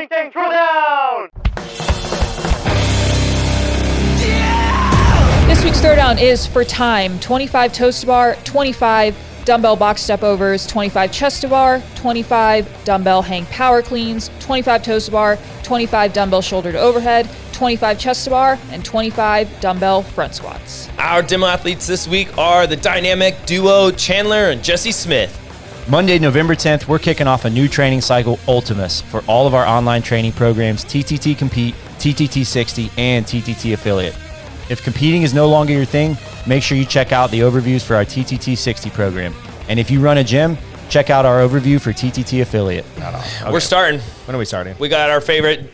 TTT THROWDOWN! This week's throwdown is for time: 25 toes to bar, 25 dumbbell box step overs, 25 chest to bar, 25 dumbbell hang power cleans, 25 toes to bar, 25 dumbbell shoulder to overhead, 25 chest to bar, and 25 dumbbell front squats. Our demo athletes this week are the dynamic duo Chandler and Jesse Smith. Monday, November 10th, we're kicking off a new training cycle, Ultimus, for all of our online training programs, TTT Compete, TTT 60, and TTT Affiliate. If competing is no longer your thing, make sure you check out the overviews for our TTT 60 program. And if you run a gym, check out our overview for TTT Affiliate. Okay. We're starting. When are we starting? We got our favorite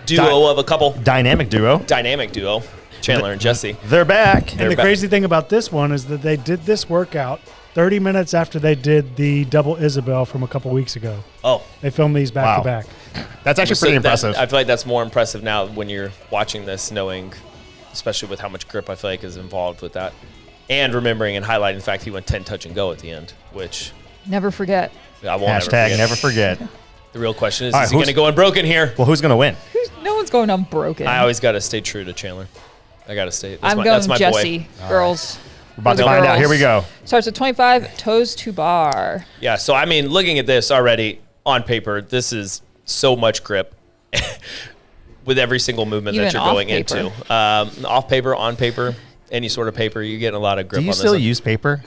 duo of a couple. Dynamic duo. Dynamic duo, Chandler and Jesse. They're back. And the crazy thing about this one is that they did this workout 30 minutes after they did the double Isabel from a couple weeks ago. Oh. They filmed these back to back. That's actually pretty impressive. I feel like that's more impressive now when you're watching this, knowing, especially with how much grip I feel like is involved with that. And remembering and highlighting the fact he went 10 touch and go at the end, which Never forget. I won't Never forget. The real question is, All right, is he going to go unbroken here? Well, who's going to win? No one's going unbroken. I always got to stay true to Chandler. I got to stay. I'm that's going my Jesse. boy. Girls. We're about to find out. Here we go. Starts with 25 toes to bar. Yeah, so I mean, looking at this already on paper, this is so much grip with every single movement Even that you're off going paper. into. Off paper, on paper, any sort of paper, you're getting a lot of grip Do you on this. still use paper?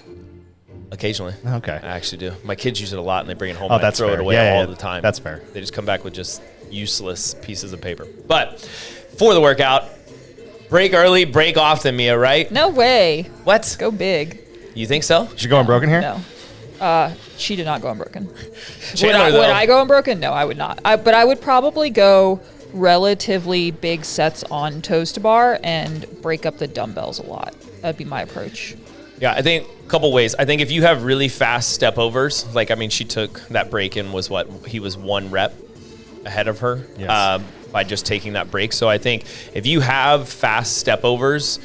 Occasionally. Okay. I actually do. My kids use it a lot, and they bring it home Oh, and I that's throw fair. it away Yeah, all yeah, the time. that's fair. They just come back with just useless pieces of paper. But for the workout, break early, break often, Mia, right? No way. What? Go big. You think so? Should go unbroken here? No. She did not go unbroken. Chandler, Would I go unbroken? No, I would not. But I would probably go relatively big sets on toes to bar and break up the dumbbells a lot. That'd be my approach. Yeah, I think a couple ways. I think if you have really fast step overs, like, I mean, she took that break and was he was 1 rep ahead of her by just taking that break. So I think if you have fast step overs,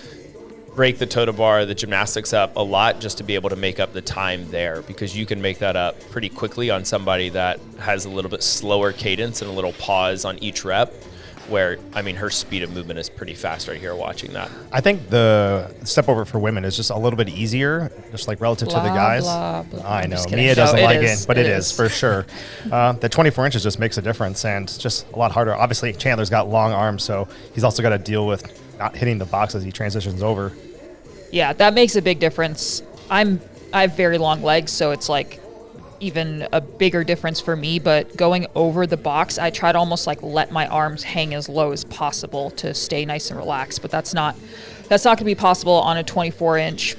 break the toe to bar, the gymnastics up a lot just to be able to make up the time there, because you can make that up pretty quickly on somebody that has a little bit slower cadence and a little pause on each rep, where, I mean, her speed of movement is pretty fast right here watching that. I think the step over for women is just a little bit easier, just like relative to the guys. Blah, blah. I I'm know. just kidding. Mia doesn't No, like is. it, but it is for sure. The 24 inches just makes a difference, and it's just a lot harder. Obviously, Chandler's got long arms, so he's also got to deal with not hitting the box as he transitions over. Yeah, that makes a big difference. I have very long legs, so it's like even a bigger difference for me. But going over the box, I try to almost like let my arms hang as low as possible to stay nice and relaxed. But that's not going to be possible on a 24-inch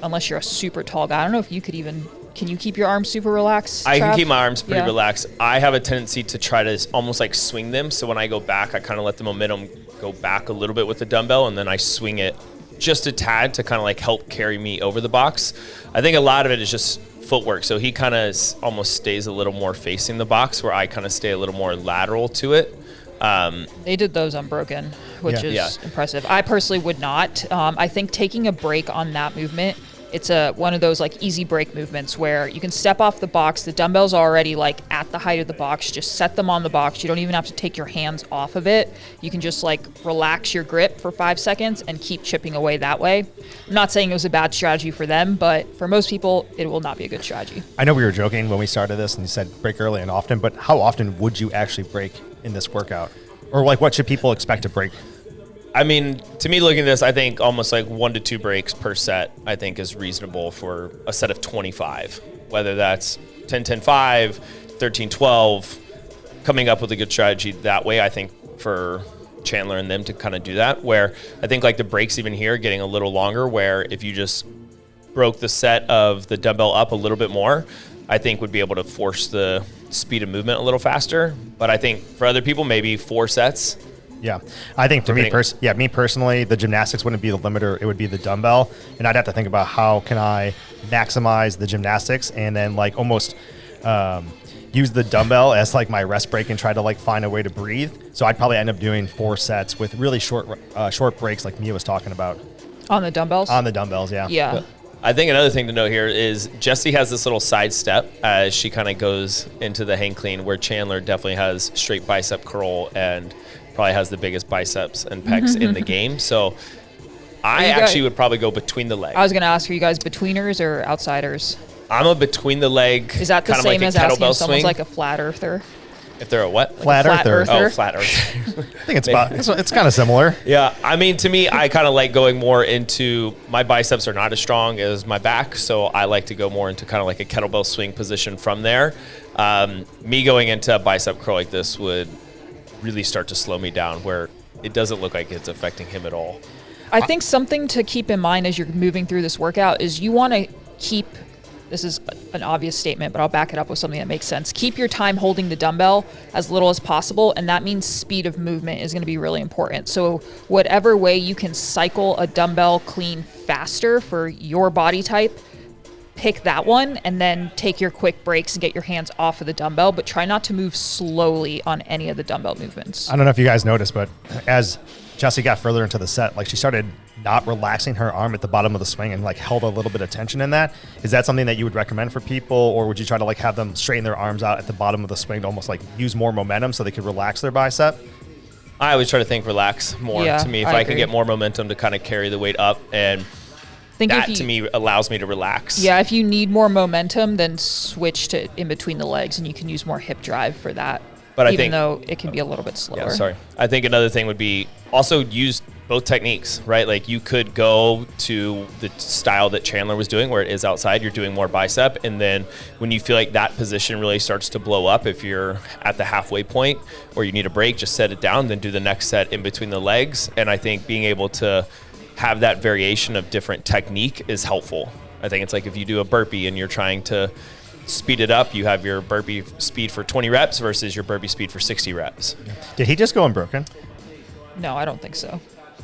unless you're a super tall guy. I don't know if you could even. Can you keep your arms super relaxed? I can Trav? keep my arms pretty Yeah. relaxed. I have a tendency to try to almost like swing them. So when I go back, I kind of let the momentum go back a little bit with the dumbbell, and then I swing it just a tad to kind of like help carry me over the box. I think a lot of it is just footwork. So he kind of almost stays a little more facing the box, where I kind of stay a little more lateral to it. They did those unbroken, which Yeah. is impressive. I personally would not. I think taking a break on that movement, it's one of those like easy break movements where you can step off the box. The dumbbell's already like at the height of the box. Just set them on the box. You don't even have to take your hands off of it. You can just like relax your grip for 5 seconds and keep chipping away that way. I'm not saying it was a bad strategy for them, but for most people, it will not be a good strategy. I know we were joking when we started this, and you said break early and often, but how often would you actually break in this workout? Or like, what should people expect to break? I mean, to me, looking at this, I think almost like 1 to 2 breaks per set, I think is reasonable for a set of 25, whether that's 10-10-5, 13-12, coming up with a good strategy that way. I think for Chandler and them to kind of do that, where I think like the breaks even here getting a little longer, where if you just broke the set of the dumbbell up a little bit more, I think would be able to force the speed of movement a little faster. But I think for other people, maybe 4 sets. Yeah, I think for me personally, the gymnastics wouldn't be the limiter. It would be the dumbbell, and I'd have to think about how can I maximize the gymnastics and then like almost use the dumbbell as like my rest break and try to like find a way to breathe. So I'd probably end up doing 4 sets with really short breaks, like Mia was talking about On the dumbbells? on the dumbbells. Yeah. Yeah. I think another thing to note here is Jessie has this little side step as she kind of goes into the hang clean, where Chandler definitely has straight bicep curl and probably has the biggest biceps and pecs in the game. So I actually would probably go between the legs. I was going to ask, are you guys betweeners or outsiders? I'm a between the leg. Is that the kind same of like as a asking kettlebell if someone's swing? like a flat earther? If they're a what? Flat Flat earther. earther. Oh, flat earth. I think it's kind of similar. Yeah, I mean, to me, I kind of like going more into, my biceps are not as strong as my back, so I like to go more into kind of like a kettlebell swing position from there. Me going into a bicep curl like this would really start to slow me down, where it doesn't look like it's affecting him at all. I think something to keep in mind as you're moving through this workout is you want to keep, this is an obvious statement, but I'll back it up with something that makes sense. Keep your time holding the dumbbell as little as possible, and that means speed of movement is going to be really important. So whatever way you can cycle a dumbbell clean faster for your body type, pick that one, and then take your quick breaks and get your hands off of the dumbbell, but try not to move slowly on any of the dumbbell movements. I don't know if you guys noticed, but as Jessie got further into the set, like she started not relaxing her arm at the bottom of the swing and like held a little bit of tension in that. Is that something that you would recommend for people, or would you try to like have them straighten their arms out at the bottom of the swing to almost like use more momentum so they could relax their bicep? I always try to think relax more. Yeah, to me, if I I can agree. get more momentum to kind of carry the weight up, and Think that if you, to me allows me to relax. Yeah, if you need more momentum, then switch to in between the legs, and you can use more hip drive for that. But I even think- though it can be a little bit slower. Yeah, sorry. I think another thing would be also use both techniques, right? Like you could go to the style that Chandler was doing, where it is outside, you're doing more bicep. And then when you feel like that position really starts to blow up, if you're at the halfway point or you need a break, just set it down, then do the next set in between the legs. And I think being able to have that variation of different technique is helpful. I think it's like if you do a burpee and you're trying to speed it up, you have your burpee speed for 20 reps versus your burpee speed for 60 reps. Did he just go unbroken? No, I don't think so.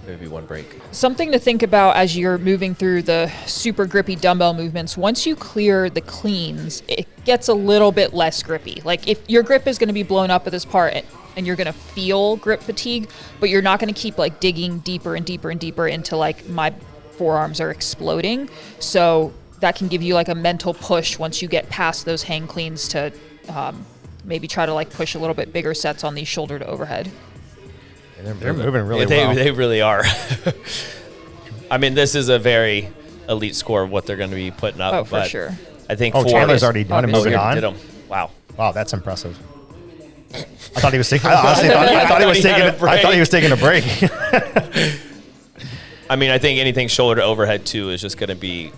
Maybe one break. Something to think about as you're moving through the super grippy dumbbell movements, once you clear the cleans, it gets a little bit less grippy. Like if your grip is going to be blown up at this part and you're going to feel grip fatigue, but you're not going to keep like digging deeper and deeper and deeper into like my forearms are exploding. So that can give you like a mental push once you get past those hang cleans to maybe try to like push a little bit bigger sets on these shoulder to overhead. They're moving really they, well. They really are. I mean, this is a very elite score of what they're going to be putting up. Oh, for but sure. I think Chandler's already done and obviously. moving on. Did them. Wow. Wow, that's impressive. I thought he was taking. I honestly thought he was he had taking. a break. I thought he was taking a break. I mean, I think anything shoulder to overhead too is just going to be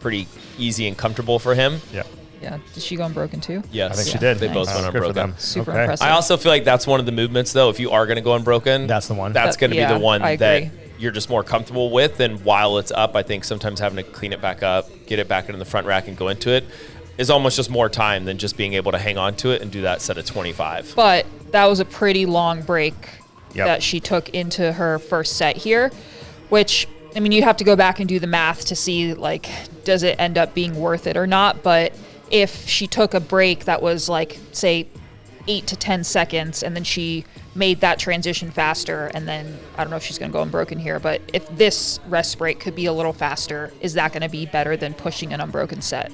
pretty easy and comfortable for him. Yeah, Yeah. Did she go unbroken too? Yes. I think she did. They both Nice. went Good for unbroken. them. Super Okay. impressive. I also feel like that's one of the movements, though. If you are going to go unbroken, That's the one. That's going to be Yeah, the one I that agree. you're just more comfortable with. And while it's up, I think sometimes having to clean it back up, get it back into the front rack, and go into it is almost just more time than just being able to hang on to it and do that set of 25. But that was a pretty long break Yep. that she took into her first set here, which, I mean, you have to go back and do the math to see, like, does it end up being worth it or not? But if she took a break that was, like, say, 8 to 10 seconds, and then she made that transition faster, and then, I don't know if she's going to go unbroken here, but if this rest break could be a little faster, is that going to be better than pushing an unbroken set?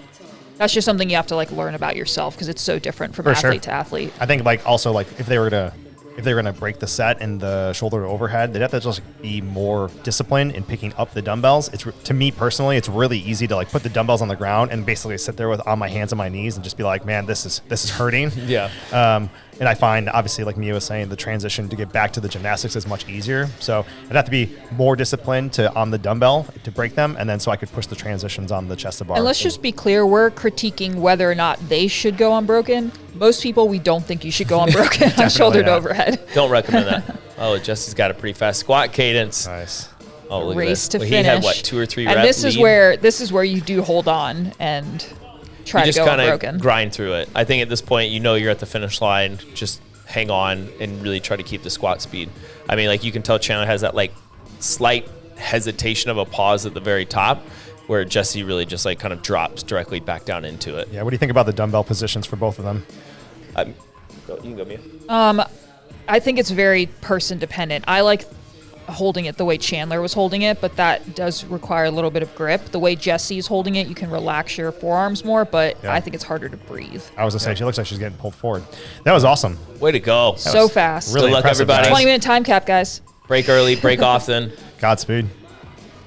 That's just something you have to, like, learn about yourself, because it's so different from For sure. athlete to athlete. I think like also like if they were gonna break the set and the shoulder to overhead, they'd have to just be more disciplined in picking up the dumbbells. To me personally, it's really easy to like put the dumbbells on the ground and basically sit there with on my hands and my knees and just be like, man, this is hurting. Yeah. And I find obviously, like Mia was saying, the transition to get back to the gymnastics is much easier. So I'd have to be more disciplined on the dumbbell to break them, and then so I could push the transitions on the chest to bar. And let's just be clear, we're critiquing whether or not they should go unbroken. Most people, we don't think you should go unbroken on shoulder to not. overhead. Don't recommend that. Oh, Jesse's got a pretty fast squat cadence. Nice. Oh, look Race at to this. finish. He had, what, 2 or 3 and reps this is where you do hold on and try you to just go kind unbroken. of grind through it. I think at this point, you know you're at the finish line. Just hang on and really try to keep the squat speed. I mean, like you can tell Chandler has that like slight hesitation of a pause at the very top, where Jesse really just like kind of drops directly back down into it. Yeah. What do you think about the dumbbell positions for both of them? You can go, Mia. I think it's very person dependent. I like holding it the way Chandler was holding it, but that does require a little bit of grip. The way Jesse's holding it, you can relax your forearms more, but I think it's harder to breathe. I was going to say, she looks like she's getting pulled forward. That was awesome. Way to go. So fast. Really Good luck, impressive, everybody. guys. 20-minute time cap, guys. Break early, break often. Godspeed.